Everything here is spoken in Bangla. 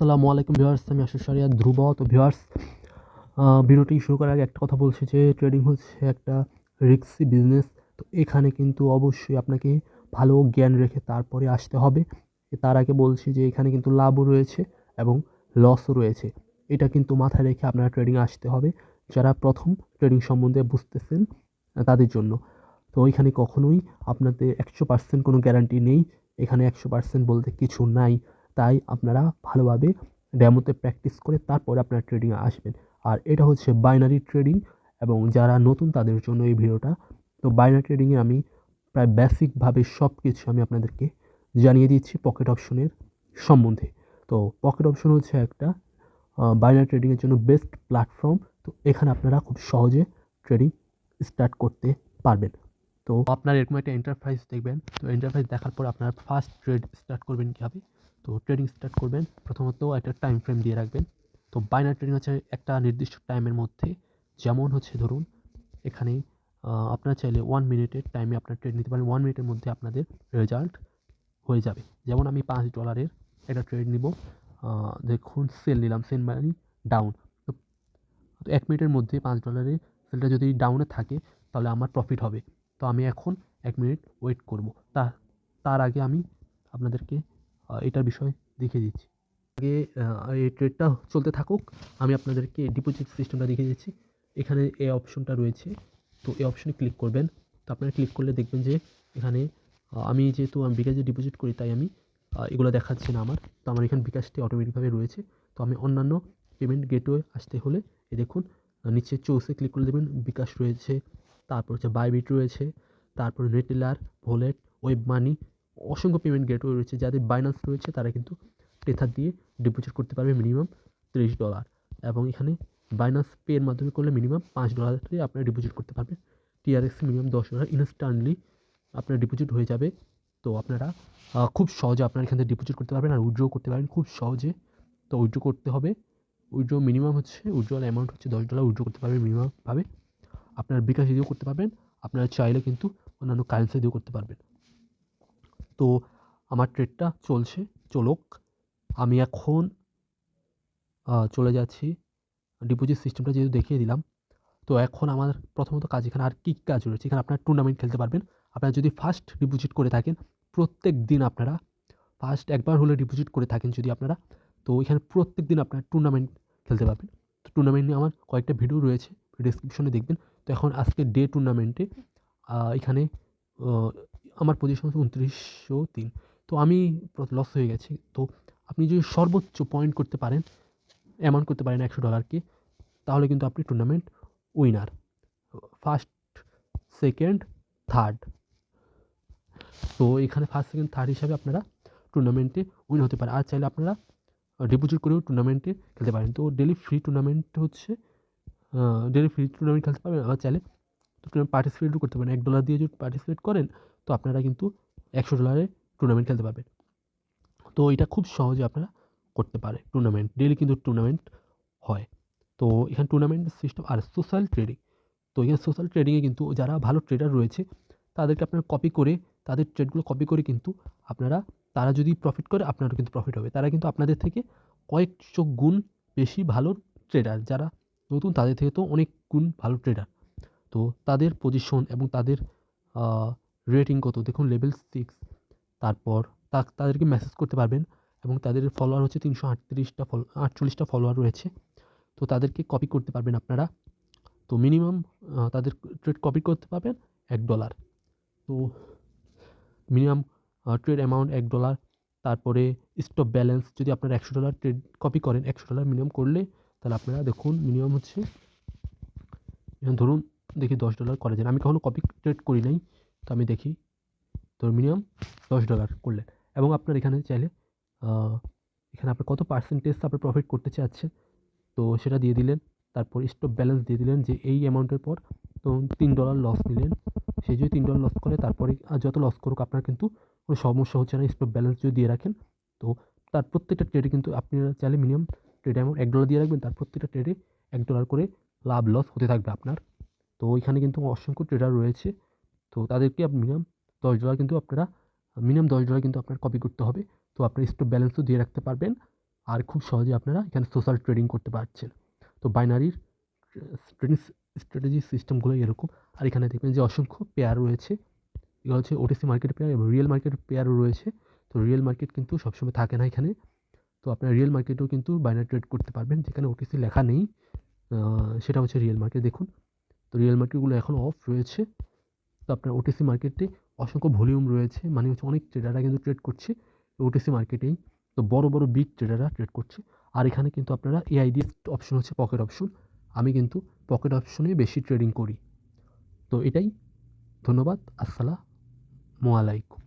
আসসালামু আলাইকুম ভিউয়ার্স, আমি আশিস সারিয়া ধ্রুব। তো ভিউয়ার্স, ভিডিওটি শুরু করার আগে একটা কথা বলছি যে ট্রেডিং হচ্ছে একটা রিস্কি বিজনেস। তো এখানে কিন্তু অবশ্যই আপনাকে ভালো জ্ঞান রেখে তারপরে আসতে হবে। তার আগে বলছি যে এখানে কিন্তু লাভও রয়েছে এবং লসও রয়েছে। এটা কিন্তু মাথায় রেখে আপনারা ট্রেডিংয়ে আসতে হবে। যারা প্রথম ট্রেডিং সম্বন্ধে বুঝতেছেন তাদের জন্য। তো এখানে কখনোই আপনাদের 100% কোনো গ্যারান্টি নেই। এখানে 100% বলতে কিছু নাই। তাই আপনারা ভালোভাবে ডেমোতে প্র্যাকটিস করে তারপরে আপনারা ট্রেডিংয়ে আসবেন। আর এটা হচ্ছে বাইনারি ট্রেডিং এবং যারা নতুন তাদের জন্য এই ভিডিওটা। তো বাইনারি ট্রেডিংয়ে আমি প্রায় বেসিকভাবে সব কিছু আমি আপনাদেরকে জানিয়ে দিচ্ছি পকেট অপশনের সম্বন্ধে। তো পকেট অপশন হচ্ছে একটা বাইনারি ট্রেডিংয়ের জন্য বেস্ট প্ল্যাটফর্ম। তো এখানে আপনারা খুব সহজে ট্রেডিং স্টার্ট করতে পারবেন। তো আপনার এরকম একটা ইন্টারফেস দেখবেন। তো ইন্টারফেস দেখার পর আপনার ফার্স্ট ট্রেড স্টার্ট করবেন কীভাবে। তো ট্রেডিং স্টার্ট করবেন, প্রথমত একটা টাইম ফ্রেম দিয়ে রাখবেন। তো বাইনারি ট্রেডিং হচ্ছে একটা নির্দিষ্ট টাইমের মধ্যে, যেমন হচ্ছে ধরুন এখানে আপনারা চাইলে 1 মিনিটের টাইমে আপনার ট্রেড নিতে পারেন। 1 মিনিটের মধ্যে আপনাদের রেজাল্ট হয়ে যাবে। যেমন আমি $5 একটা ট্রেড নিব। দেখুন সেল নিলাম, সেল মানে ডাউন। তো 1 মিনিটের মধ্যে $5 সেলটা যদি ডাউনে থাকে তাহলে আমার প্রফিট হবে। তো আমি এখন 1 মিনিট ওয়েট করব। তার আগে আমি আপনাদেরকে এটার বিষয় দেখিয়ে দিচ্ছি। আগে এই ট্রেডটা চলতে থাকুক, আমি আপনাদেরকে ডিপোজিট সিস্টেমটা দেখিয়ে দিচ্ছি। এখানে এই অপশনটা রয়েছে। তো এই অপশনে ক্লিক করবেন। তো আপনারা ক্লিক করলে দেখবেন যে এখানে আমি যেহেতু আমি বিকাশে ডিপোজিট করি তাই আমি এগুলো দেখাচ্ছি না আমার। তো আমার এখানে বিকাশটি অটোমেটিকভাবে রয়েছে। তো আমি অন্যান্য পেমেন্ট গেটওয়ে আসতে হলে এই দেখুন নিচে চৌসে ক্লিক করে দেবেন। বিকাশ রয়েছে, তারপর হচ্ছে বাইবিট রয়েছে, তারপর নেটেলার, ভোলেট, ওয়েব মানি, অসংখ্য পেমেন্ট গেটওয়ে রয়েছে। যাদের বাইন্যান্স রয়েছে তারা কিন্তু টেথার দিয়ে ডিপোজিট করতে পারবে মিনিমাম $30। এবং এখানে বাইন্যান্স পে এর মাধ্যমে করলে মিনিমাম $5 আপনারা ডিপোজিট করতে পারবেন। টিআরএক্সে মিনিমাম $10 ইনস্ট্যান্টলি আপনার ডিপোজিট হয়ে যাবে। তো আপনারা খুব সহজে আপনারা এখান থেকে ডিপোজিট করতে পারবেন আর উইথড্র করতে পারবেন খুব সহজে। তো উইথড্র করতে হবে, উইথড্র মিনিমাম হচ্ছে উইথড্রয়াল অ্যামাউন্ট হচ্ছে $10 উইথড্র করতে পারবেন মিনিমামভাবে। আপনার বিকাশ দিয়েও করতে পারবেন, আপনারা চাইলে কিন্তু অন্যান্য কারেন্সি দিয়েও করতে পারবেন। তো আমার ট্রেডটা চলছে, চলুক। আমি এখন চলে যাচ্ছি। ডিপোজিট সিস্টেমটা যেহেতু দেখিয়ে দিলাম, তো এখন আমার প্রথমত কাজ এখানে আর কী কাজ রয়েছে। এখানে আপনারা টুর্নামেন্ট খেলতে পারবেন। আপনারা যদি ফার্স্ট ডিপোজিট করে থাকেন, প্রত্যেক দিন আপনারা ফার্স্ট একবার হলে ডিপোজিট করে থাকেন যদি আপনারা, তো এখানে প্রত্যেক দিন আপনারা টুর্নামেন্ট খেলতে পারবেন। তো টুর্নামেন্ট নিয়ে আমার কয়েকটা ভিডিও রয়েছে, ডেসক্রিপশনে দেখবেন। তো এখন আজকে ডে টুর্নামেন্টে এখানে আমার পজিশন হচ্ছে 2903। তো আমি লস হয়ে গেছি। তো আপনি যদি সর্বোচ্চ পয়েন্ট করতে পারেন, অ্যামাউন্ট করতে পারেন $100, তাহলে কিন্তু আপনি tournament winner. First, second, third. তো এখানে ফার্স্ট, সেকেন্ড, থার্ড হিসাবে আপনারা টুর্নামেন্টে উইন হতে পারে। আর চাইলে আপনারা ডিপোজিট করেও টুর্নামেন্টে খেলতে পারেন। তো ডেইলি ফ্রি টুর্নামেন্ট হচ্ছে ডেইলি ফ্রি টুর্নামেন্ট খেলতে পারবেন। আবার চাইলে তো পার্টিসিপেটও করতে পারেন। $1 দিয়ে যদি পার্টিসিপেট করেন তো আপনারা কিন্তু $100 টুর্নামেন্ট খেলতে পারবেন। তো এটা খুব সহজে আপনারা করতে পারে টুর্নামেন্ট। ডেইলি কিন্তু টুর্নামেন্ট হয়। তো এখানে টুর্নামেন্ট সিস্টেম আর সোশ্যাল ট্রেডিং। তো এখানে সোশ্যাল ট্রেডিংয়ে কিন্তু যারা ভালো ট্রেডার রয়েছে তাদেরকে আপনারা কপি করে, তাদের ট্রেডগুলো কপি করে কিন্তু আপনারা, তারা যদি প্রফিট করে আপনারও কিন্তু প্রফিট হবে। তারা কিন্তু আপনাদের থেকে কয়েকশো গুণ বেশি ভালো ট্রেডার। যারা নতুন তাদের থেকে তো অনেক গুণ ভালো ট্রেডার। তো তাদের পজিশন এবং তাদের রেটিং কত দেখুন, লেভেল 6। তারপর তাদেরকে মেসেজ করতে পারবেন এবং তাদের ফলোয়ার হচ্ছে 338টা ফলোয়ার রয়েছে। তো তাদেরকে কপি করতে পারবেন আপনারা। তো মিনিমাম তাদের ট্রেড কপি করতে পারবেন $1। তো মিনিমাম ট্রেড অ্যামাউন্ট $1। তারপরে স্টপ ব্যালেন্স যদি আপনারা $100 ট্রেড কপি করেন, $100 মিনিমাম করলে তাহলে আপনারা দেখুন মিনিমাম হচ্ছে, ধরুন দেখি $10 করা যায়। আমি কখনো কপি ট্রেড করি নাই, তো আমি দেখি। তো মিনিমাম $10 করলেন এবং আপনার এখানে চাইলে এখানে আপনার কত পার্সেন্টেজ আপনার প্রফিট করতে চাচ্ছেন তো সেটা দিয়ে দিলেন। তারপর স্টপ ব্যালেন্স দিয়ে দিলেন যে এই অ্যামাউন্টের পর তো $3 লস নিলেন। সে যদি $3 লস করে তারপরে যত লস করুক আপনার কিন্তু কোনো সমস্যা হচ্ছে না। স্টপ ব্যালেন্স যদি দিয়ে রাখেন তো তার প্রত্যেকটা ট্রেডে কিন্তু আপনারা চাইলে মিনিমাম ট্রেড অ্যামাউন্ট $1 দিয়ে রাখবেন। তার প্রত্যেকটা ট্রেডে $1 করে লাভ লস হতে থাকবে আপনার। তো ওইখানে কিন্তু অসংখ্য ট্রেডার রয়েছে। তো তাদেরকে মিনিমাম $10 কিন্তু আপনারা মিনিমাম $10 কিন্তু আপনার কপি করতে হবে। তো আপনার স্টপ ব্যালেন্সও দিয়ে রাখতে পারবেন। আর খুব সহজে আপনারা এখানে সোশ্যাল ট্রেডিং করতে পারছেন। তো বাইনারির ট্রেডিং স্ট্র্যাটেজি সিস্টেমগুলো এরকম। আর এখানে দেখবেন যে অসংখ্য পেয়ার রয়েছে। এগুলো হচ্ছে ওটিসি মার্কেট পেয়ার এবং রিয়েল মার্কেট পেয়ারও রয়েছে। তো রিয়েল মার্কেট কিন্তু সবসময় থাকে না এখানে। তো আপনার রিয়েল মার্কেটেও কিন্তু বাইনারি ট্রেড করতে পারবেন, যেখানে ওটিসি লেখা নেই। সেটা হচ্ছে রিয়েল মার্কেট। দেখুন, তো রিয়েল মার্কেটগুলো এখন অফ রয়েছে। তো আপনার ওটিসি মার্কেটে অসংখ্য ভলিউম রয়েছে, মানে হচ্ছে অনেক ট্রেডাররা কিন্তু ট্রেড করছে ওটিসি মার্কেটেই। তো বড় বড় বিগ ট্রেডাররা ট্রেড করছে। আর এখানে কিন্তু আপনারা এআইডি অপশন হচ্ছে পকেট অপশন। আমি কিন্তু পকেট অপশনে বেশি ট্রেডিং করি। তো এটাই। ধন্যবাদ। আসসালামু আলাইকুম।